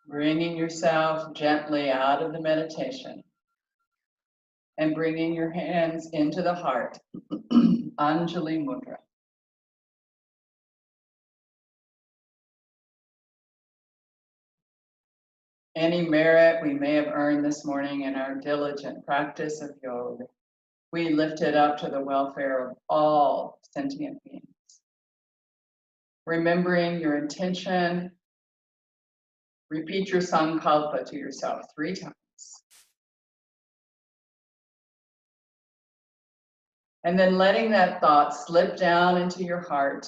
Bringing yourself gently out of the meditation and bringing your hands into the heart, Anjali Mudra. Any merit we may have earned this morning in our diligent practice of yoga, we lift it up to the welfare of all sentient beings. Remembering your intention, repeat your sankalpa to yourself 3 times. And then letting that thought slip down into your heart.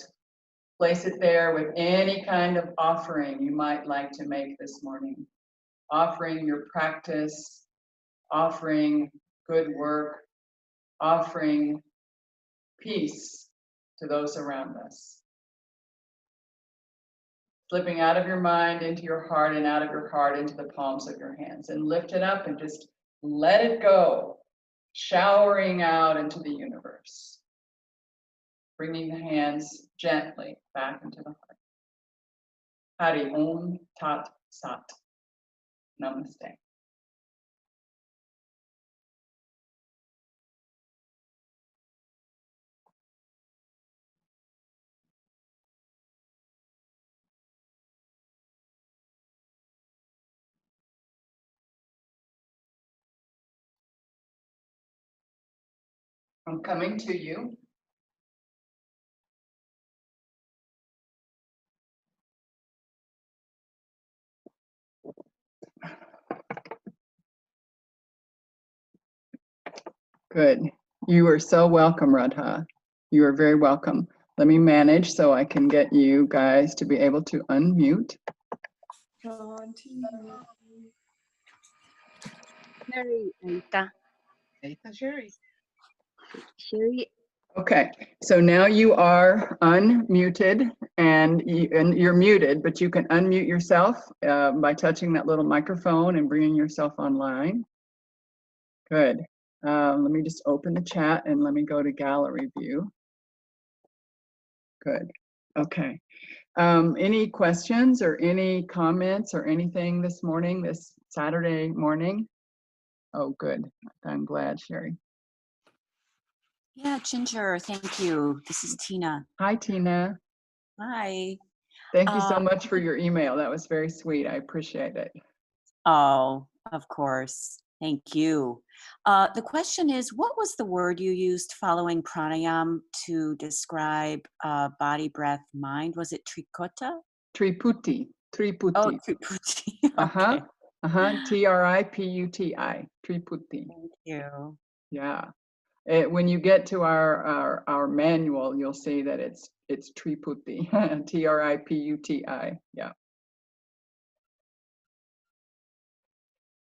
Place it there with any kind of offering you might like to make this morning. Offering your practice, offering good work, offering peace to those around us. Slipping out of your mind into your heart and out of your heart into the palms of your hands, and lift it up and just let it go, showering out into the universe. Bringing the hands gently back into the heart. Hari Om Tat Sat. Namaste. I'm coming to you. Good. You are so welcome, Radha. You are very welcome. Let me manage so I can get you guys to be able to unmute. Sherry, Aita. Sherry. Sherry. Okay, so now you are unmuted and you're muted, but you can unmute yourself by touching that little microphone and bringing yourself online. Good. Let me just open the chat and let me go to gallery view. Good. Okay. Any questions or any comments or anything this morning, this Saturday morning? Oh, good. I'm glad, Sherry. Yeah, Ginger, thank you. This is Tina. Hi, Tina. Hi. Thank you so much for your email. That was very sweet. I appreciate it. Oh, of course. Thank you. The question is, what was the word you used following pranayam to describe body, breath, mind? Was it trikota? Triputi. Triputi. Oh, triputi. Uh-huh. Okay. Triputi. Triputi. Thank you. Yeah. When you get to our manual, you'll see that it's Triputi. Triputi. Yeah.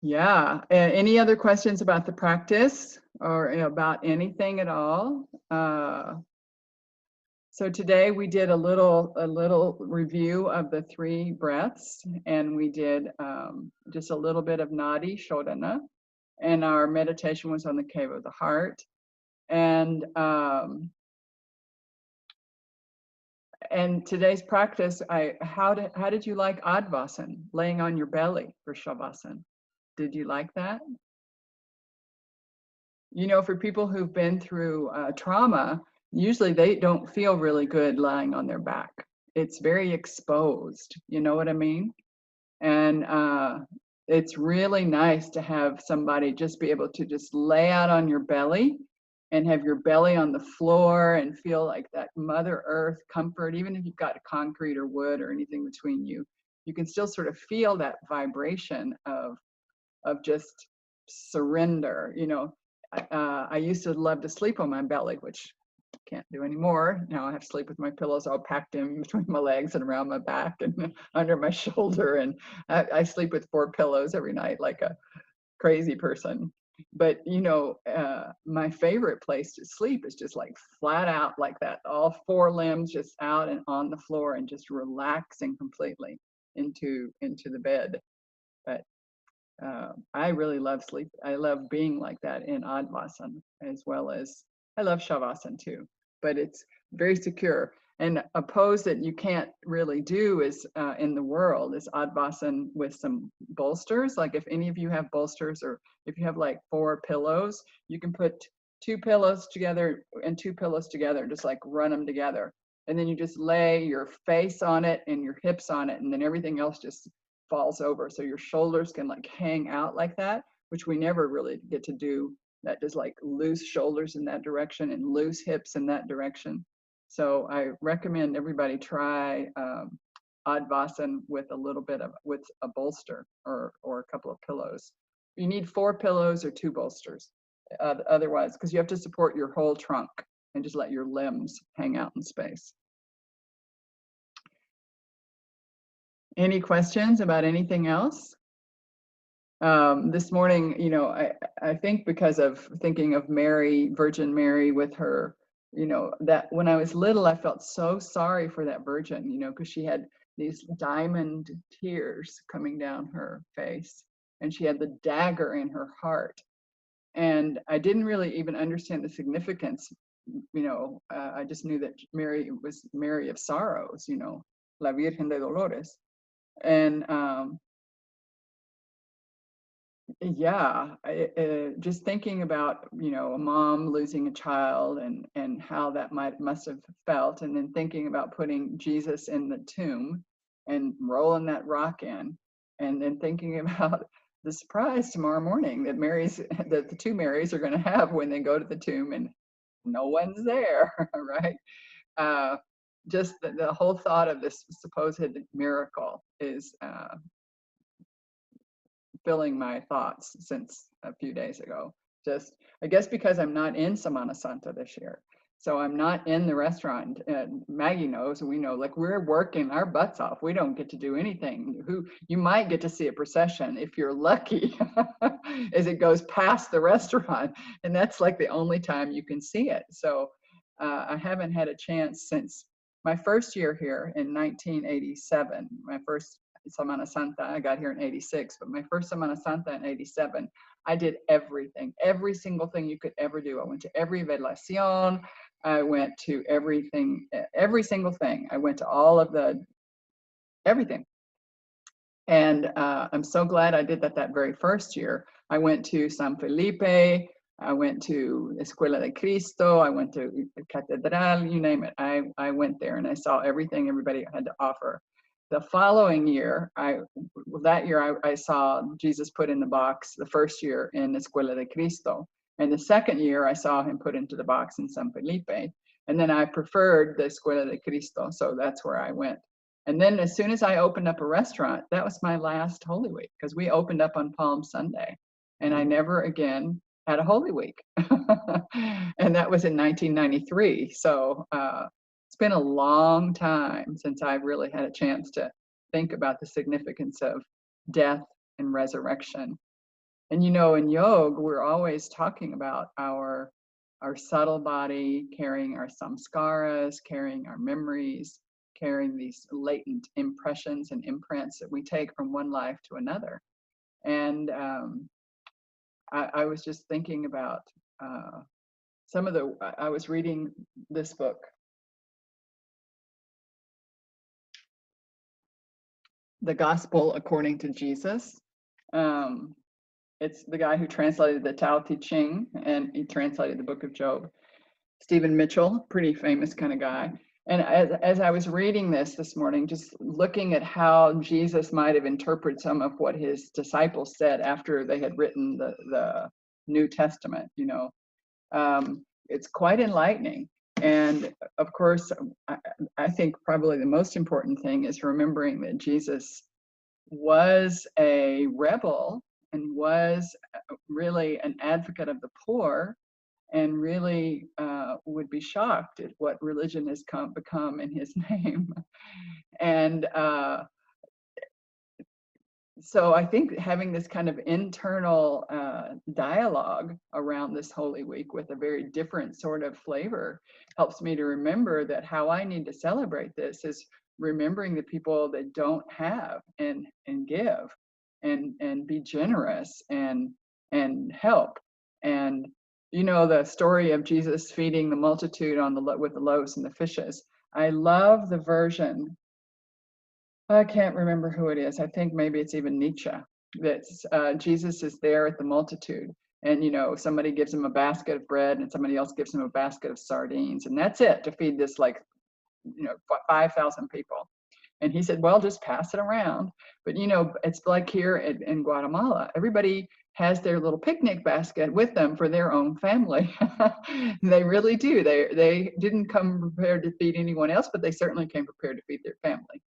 Yeah. Any other questions about the practice or about anything at all? So today we did a little review of the 3 breaths, and we did just a little bit of Nadi, Shodhana, and our meditation was on the cave of the heart. And today's practice, how did you like Advasan, laying on your belly for Shavasana? Did you like that? You know, for people who've been through trauma, usually they don't feel really good lying on their back. It's very exposed, you know what I mean? And it's really nice to have somebody just be able to just lay out on your belly and have your belly on the floor and feel like that Mother Earth comfort. Even if you've got concrete or wood or anything between you, you can still sort of feel that vibration of just surrender. You know, I used to love to sleep on my belly, which I can't do anymore. Now I have to sleep with my pillows all packed in between my legs and around my back and under my shoulder. And I sleep with 4 pillows every night like a crazy person. But, you know, my favorite place to sleep is just like flat out like that, all 4 limbs just out and on the floor and just relaxing completely into the bed. But I really love sleep. I love being like that in Advasan, as well as I love Shavasana too, but it's very secure. And a pose that you can't really do is in the world is Advasan with some bolsters. Like if any of you have bolsters, or if you have like 4 pillows, you can put 2 pillows together and 2 pillows together, just like run them together. And then you just lay your face on it and your hips on it, and then everything else just falls over, so your shoulders can like hang out like that, which we never really get to do. That just like loose shoulders in that direction and loose hips in that direction. So I recommend everybody try Advasan with a little bit of with a bolster or a couple of pillows. You need 4 pillows or 2 bolsters. otherwise, because you have to support your whole trunk and just let your limbs hang out in space. Any questions about anything else? This morning, you know, I think because of thinking of Mary, Virgin Mary with her, you know, that when I was little, I felt so sorry for that Virgin, you know, because she had these diamond tears coming down her face and she had the dagger in her heart. And I didn't really even understand the significance, you know, I just knew that Mary was Mary of Sorrows, you know, La Virgen de Dolores. And yeah, just thinking about, you know, a mom losing a child and how that must have felt, and then thinking about putting Jesus in the tomb and rolling that rock in, and then thinking about the surprise tomorrow morning that that the two Marys are going to have when they go to the tomb and no one's there, right? Just the whole thought of this supposed miracle is filling my thoughts since a few days ago. Just, I guess because I'm not in Semana Santa this year. So I'm not in the restaurant. Maggie knows, and we know, like we're working our butts off. We don't get to do anything. You might get to see a procession if you're lucky as it goes past the restaurant. And that's like the only time you can see it. So I haven't had a chance since my first year here in 1987, my first Semana Santa. I got here in 86, but my first Semana Santa in 87, I did everything, every single thing you could ever do. I went to every velacion. I went to everything, every single thing. I went to all of everything. And I'm so glad I did that very first year. I went to San Felipe. I went to Escuela de Cristo. I went to Catedral, you name it. I went there and I saw everything everybody had to offer. The following year, that year I saw Jesus put in the box the first year in Escuela de Cristo. And the second year I saw him put into the box in San Felipe. And then I preferred the Escuela de Cristo, so that's where I went. And then as soon as I opened up a restaurant, that was my last Holy Week, because we opened up on Palm Sunday and I never again had a Holy Week. And that was in 1993. So it's been a long time since I've really had a chance to think about the significance of death and resurrection. And you know, in yoga, we're always talking about our subtle body, carrying our samskaras, carrying our memories, carrying these latent impressions and imprints that we take from one life to another. And I was just thinking about I was reading this book, The Gospel According to Jesus. It's the guy who translated the Tao Te Ching, and he translated the Book of Job. Stephen Mitchell, pretty famous kind of guy. And as I was reading this morning, just looking at how Jesus might have interpreted some of what his disciples said after they had written the New Testament, you know, it's quite enlightening. And of course, I think probably the most important thing is remembering that Jesus was a rebel and was really an advocate of the poor, and really would be shocked at what religion has become in his name. And so I think having this kind of internal dialogue around this Holy Week with a very different sort of flavor helps me to remember that how I need to celebrate this is remembering the people that don't have, and give and be generous and help. And you know, the story of Jesus feeding the multitude with the loaves and the fishes. I love the version, I can't remember who it is. I think maybe it's even Nietzsche. That's Jesus is there at the multitude, and you know, somebody gives him a basket of bread, and somebody else gives him a basket of sardines, and that's it to feed this 5,000 people. And he said, well, just pass it around. But you know, it's like here in Guatemala, everybody has their little picnic basket with them for their own family. They really do. They didn't come prepared to feed anyone else, but they certainly came prepared to feed their family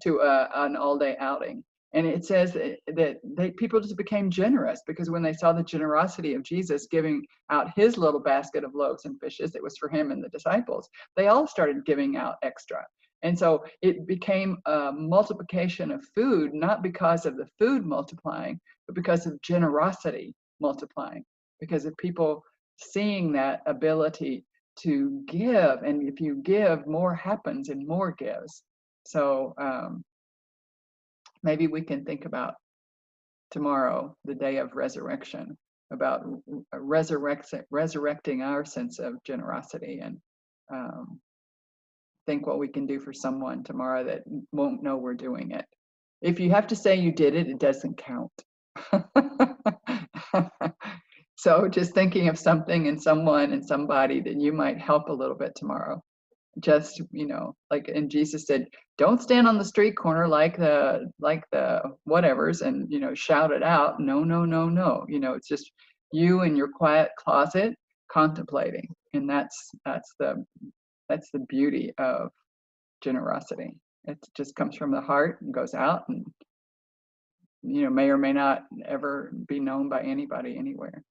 to an all-day outing. And it says that people just became generous because when they saw the generosity of Jesus giving out his little basket of loaves and fishes, it was for him and the disciples, they all started giving out extra. And so it became a multiplication of food, not because of the food multiplying, but because of generosity multiplying, because of people seeing that ability to give. And if you give, more happens and more gives. So maybe we can think about tomorrow, the day of resurrection, about resurrecting our sense of generosity, and think what we can do for someone tomorrow that won't know we're doing it. If you have to say you did it, it doesn't count. So just thinking of something and someone and somebody that you might help a little bit tomorrow. Just, like, and Jesus said, don't stand on the street corner like the whatevers and, shout it out. No, no, no, no. It's just you in your quiet closet contemplating. And that's the beauty of generosity. It just comes from the heart and goes out and, may or may not ever be known by anybody anywhere.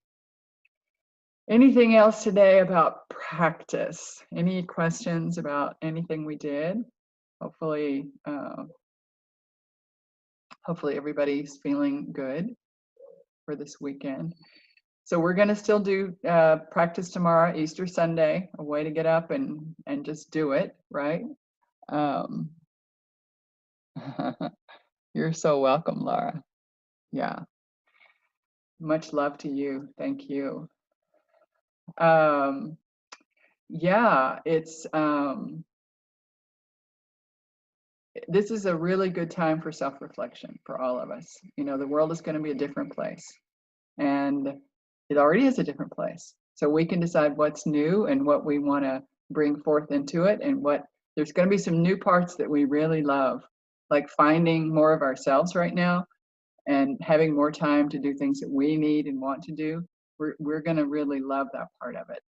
Anything else today about practice? Any questions about anything we did? Hopefully everybody's feeling good for this weekend. So we're going to still do practice tomorrow, Easter Sunday, a way to get up and just do it, right? You're so welcome, Laura. Yeah. Much love to you. Thank you. Yeah, it's this is a really good time for self-reflection for all of us. The world is going to be a different place, and it already is a different place. So we can decide what's new and what we want to bring forth into it, and there's going to be some new parts that we really love, like finding more of ourselves right now and having more time to do things that we need and want to do. We're going to really love that part of it.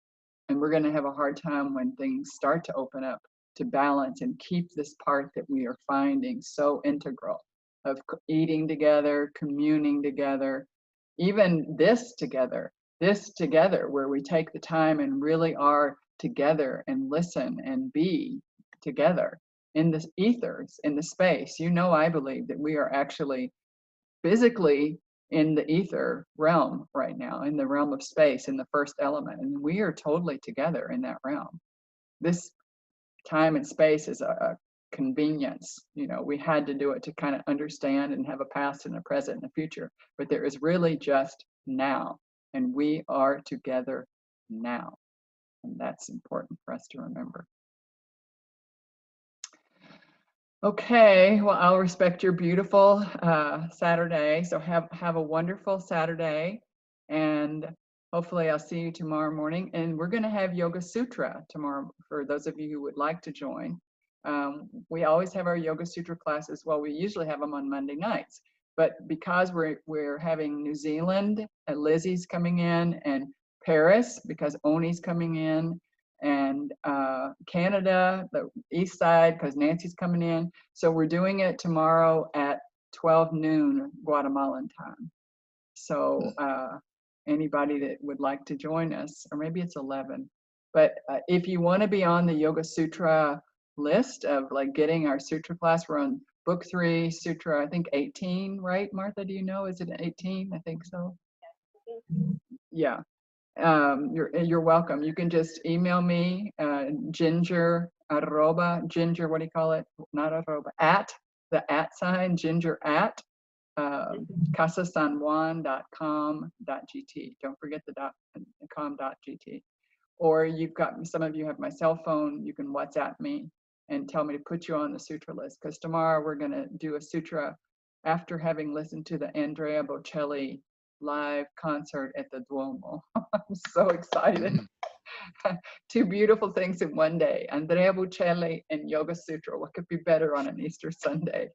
And we're going to have a hard time when things start to open up to balance and keep this part that we are finding so integral of eating together, communing together, even this together, where we take the time and really are together and listen and be together in the ethers, in the space. I believe that we are actually physically in the ether realm right now, in the realm of space, in the first element, and we are totally together in that realm. This time and space is a convenience. We had to do it to kind of understand and have a past and a present and a future, but there is really just now, and we are together now, and that's important for us to remember. Okay, well, I'll respect your beautiful Saturday. So have a wonderful Saturday, and hopefully I'll see you tomorrow morning. And we're going to have Yoga Sutra tomorrow for those of you who would like to join. We always have our Yoga Sutra classes. Well, we usually have them on Monday nights, but because we're having New Zealand, Lizzie's coming in, and Paris because Oni's coming in, and Canada, the east side, because Nancy's coming in. So we're doing it tomorrow at 12 noon Guatemalan time. So anybody that would like to join us, or maybe it's 11. But if you want to be on the Yoga Sutra list of like getting our Sutra class, we're on book 3, Sutra, I think 18, right, Martha? Do you know? Is it 18? I think so. Yeah. You're welcome. You can just email me, ginger, what do you call it? Not arroba, at the @ ginger at casasanjuan.com.gt. Don't forget the .com.gt. Or some of you have my cell phone. You can WhatsApp me and tell me to put you on the sutra list, because tomorrow we're going to do a sutra after having listened to the Andrea Bocelli live concert at the Duomo. I'm so excited. 2 beautiful things in one day, Andrea Bocelli and Yoga Sutra. What could be better on an Easter Sunday?